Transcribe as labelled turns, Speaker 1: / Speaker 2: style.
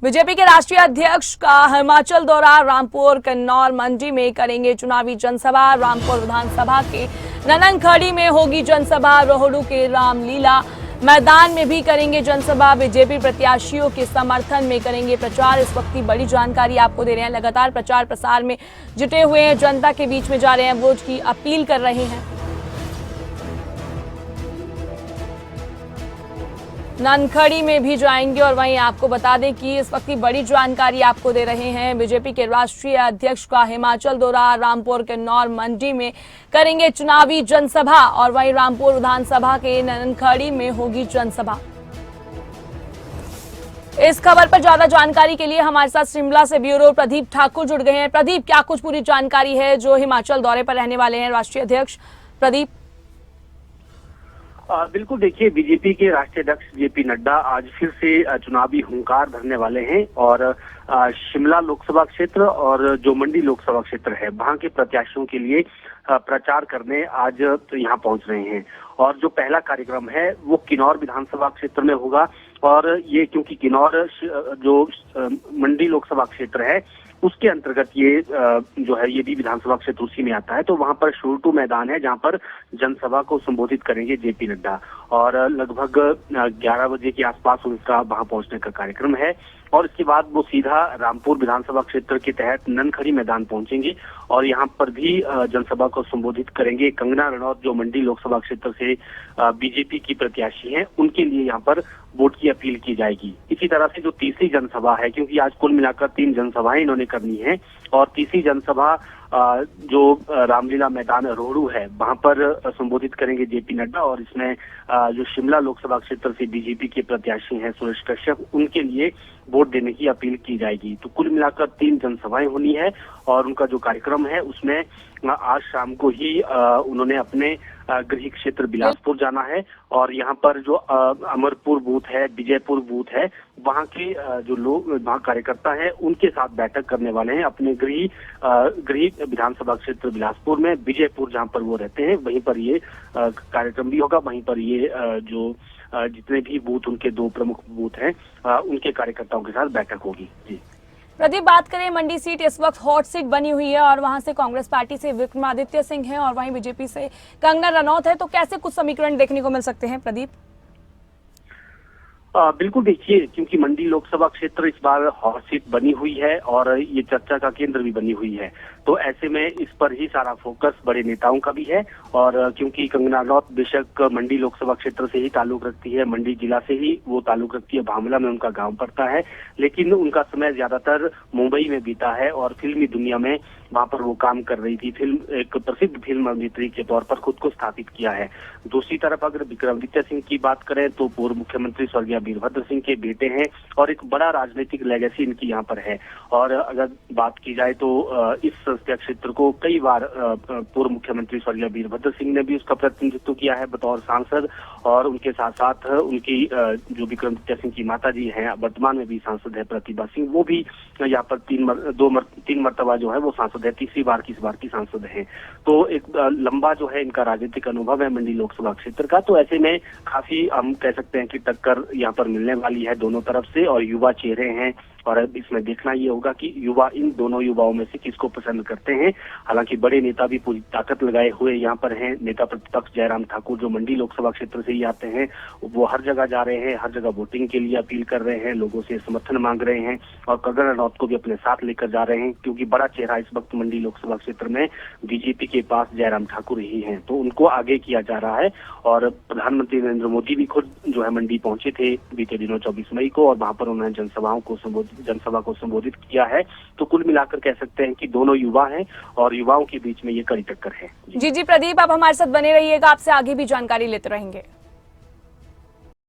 Speaker 1: BJP के राष्ट्रीय अध्यक्ष का हिमाचल दौरा। रामपुर, किन्नौर, मंडी में करेंगे चुनावी जनसभा। रामपुर विधानसभा के नननखड़ी में होगी जनसभा। रोहडू के रामलीला मैदान में भी करेंगे जनसभा। बीजेपी प्रत्याशियों के समर्थन में करेंगे प्रचार। इस वक्त की बड़ी जानकारी आपको दे रहे हैं। लगातार प्रचार प्रसार में जुटे हुए हैं, जनता के बीच में जा रहे हैं, वोट की अपील कर रहे हैं। ननखड़ी में भी जाएंगे और वहीं आपको बता दें कि इस वक्त की बड़ी जानकारी आपको दे रहे हैं। बीजेपी के राष्ट्रीय अध्यक्ष का हिमाचल दौरा। रामपुर, किन्नौर, मंडी में करेंगे चुनावी जनसभा और वहीं रामपुर विधानसभा के ननखड़ी में होगी जनसभा। इस खबर पर ज्यादा जानकारी के लिए हमारे साथ शिमला से ब्यूरो प्रदीप ठाकुर जुड़ गए हैं। प्रदीप, क्या कुछ पूरी जानकारी है जो हिमाचल दौरे पर रहने वाले हैं राष्ट्रीय अध्यक्ष? प्रदीप।
Speaker 2: बिल्कुल, देखिए, बीजेपी के राष्ट्रीय अध्यक्ष जेपी नड्डा आज फिर से चुनावी हुंकार भरने वाले हैं और शिमला लोकसभा क्षेत्र और जो मंडी लोकसभा क्षेत्र है वहां के प्रत्याशियों के लिए प्रचार करने आज तो यहाँ पहुंच रहे हैं। और जो पहला कार्यक्रम है वो किन्नौर विधानसभा क्षेत्र में होगा और ये क्योंकि किन्नौर जो मंडी लोकसभा क्षेत्र है उसके अंतर्गत ये जो है ये भी विधानसभा क्षेत्र उसी में आता है, तो वहां पर शोरटू मैदान है जहां पर जनसभा को संबोधित करेंगे जेपी नड्डा और लगभग 11 बजे के आसपास उनका वहां पहुंचने का कार्यक्रम है। और इसके बाद वो सीधा रामपुर विधानसभा क्षेत्र के तहत ननखड़ी मैदान पहुंचेंगे और यहाँ पर भी जनसभा को संबोधित करेंगे। कंगना रनौत जो मंडी लोकसभा क्षेत्र से बीजेपी की प्रत्याशी हैं, उनके लिए यहाँ पर वोट की अपील की जाएगी। इसी तरह से जो तीसरी जनसभा है, क्योंकि आज कुल मिलाकर 3 जनसभाएं इन्होंने करनी है और तीसरी जनसभा जो रामलीला मैदान रोहडू है वहां पर संबोधित करेंगे जेपी नड्डा और इसमें जो शिमला लोकसभा क्षेत्र से बीजेपी के प्रत्याशी हैं सुरेश कश्यप, उनके लिए वोट देने की अपील की जाएगी। तो कुल मिलाकर 3 जनसभाएं होनी है और उनका जो कार्यक्रम है उसमें आज शाम को ही उन्होंने अपने गृह क्षेत्र बिलासपुर जाना है और यहाँ पर जो अमरपुर बूथ है, विजयपुर बूथ है, वहाँ के जो लोग वहाँ कार्यकर्ता हैं उनके साथ बैठक करने वाले हैं। अपने गृह विधानसभा क्षेत्र बिलासपुर में विजयपुर जहाँ पर वो रहते हैं वहीं पर ये कार्यक्रम भी होगा। वहीं पर ये जो जितने भी बूथ उनके 2 प्रमुख बूथ हैं उनके कार्यकर्ताओं के साथ बैठक होगी। जी
Speaker 1: प्रदीप, बात करें मंडी सीट इस वक्त हॉट सीट बनी हुई है और वहां से कांग्रेस पार्टी से विक्रमादित्य सिंह है और वहीं बीजेपी से कंगना रनौत है, तो कैसे कुछ समीकरण देखने को मिल सकते हैं प्रदीप?
Speaker 2: बिल्कुल, देखिए, क्योंकि मंडी लोकसभा क्षेत्र इस बार हॉट सीट बनी हुई है और ये चर्चा का केंद्र भी बनी हुई है, तो ऐसे में इस पर ही सारा फोकस बड़े नेताओं का भी है। और क्योंकि कंगना रनौत बेशक मंडी लोकसभा क्षेत्र से ही ताल्लुक रखती है, मंडी जिला से ही वो ताल्लुक रखती है, भामला में उनका गांव पड़ता है, लेकिन उनका समय ज्यादातर मुंबई में बीता है और फिल्मी दुनिया में वहां पर वो काम कर रही थी। एक प्रसिद्ध फिल्म अभिनेत्री के तौर पर खुद को स्थापित किया है। दूसरी तरफ अगर विक्रमादित्य सिंह की बात करें तो पूर्व मुख्यमंत्री स्वर्गीय वीरभद्र सिंह के बेटे हैं और एक बड़ा राजनीतिक लेगेसी इनकी यहाँ पर है। और अगर बात की जाए तो इस संसदीय क्षेत्र को कई बार पूर्व मुख्यमंत्री स्वर्गीय वीरभद्र सिंह ने भी उसका प्रतिनिधित्व किया है बतौर सांसद और उनके साथ साथ उनकी जो विक्रमादित्य सिंह की माता जी हैं, वर्तमान में भी सांसद है प्रतिभा सिंह, वो भी यहाँ पर 3 मरतबा जो है वो सांसद है, तीसरी बार की इस बार की सांसद है। तो एक लंबा जो है इनका राजनीतिक अनुभव है मंडी लोकसभा क्षेत्र का, तो ऐसे में काफी हम कह सकते हैं कि टक्कर यहाँ पर मिलने वाली है दोनों तरफ से और युवा चेहरे हैं और इसमें देखना ये होगा कि युवा इन दोनों युवाओं में से किसको पसंद करते हैं। हालांकि बड़े नेता भी पूरी ताकत लगाए हुए यहाँ पर हैं। नेता प्रतिपक्ष जयराम ठाकुर जो मंडी लोकसभा क्षेत्र से ही आते हैं, वो हर जगह जा रहे हैं, हर जगह वोटिंग के लिए अपील कर रहे हैं, लोगों से समर्थन मांग रहे हैं और कंगना रनौत को भी अपने साथ लेकर जा रहे हैं, क्योंकि बड़ा चेहरा इस वक्त मंडी लोकसभा क्षेत्र में बीजेपी के पास जयराम ठाकुर ही हैं, तो उनको आगे किया जा रहा है। और प्रधानमंत्री नरेंद्र मोदी भी खुद जो है मंडी पहुंचे थे बीते दिनों 24 मई को और वहां पर उन्होंने जनसभा को संबोधित किया है। तो कुल मिलाकर कह सकते हैं कि दोनों युवा हैं और युवाओं के बीच में ये कड़ी टक्कर है।
Speaker 1: जी प्रदीप, आप हमारे साथ बने रहिएगा, आपसे आगे भी जानकारी लेते रहेंगे।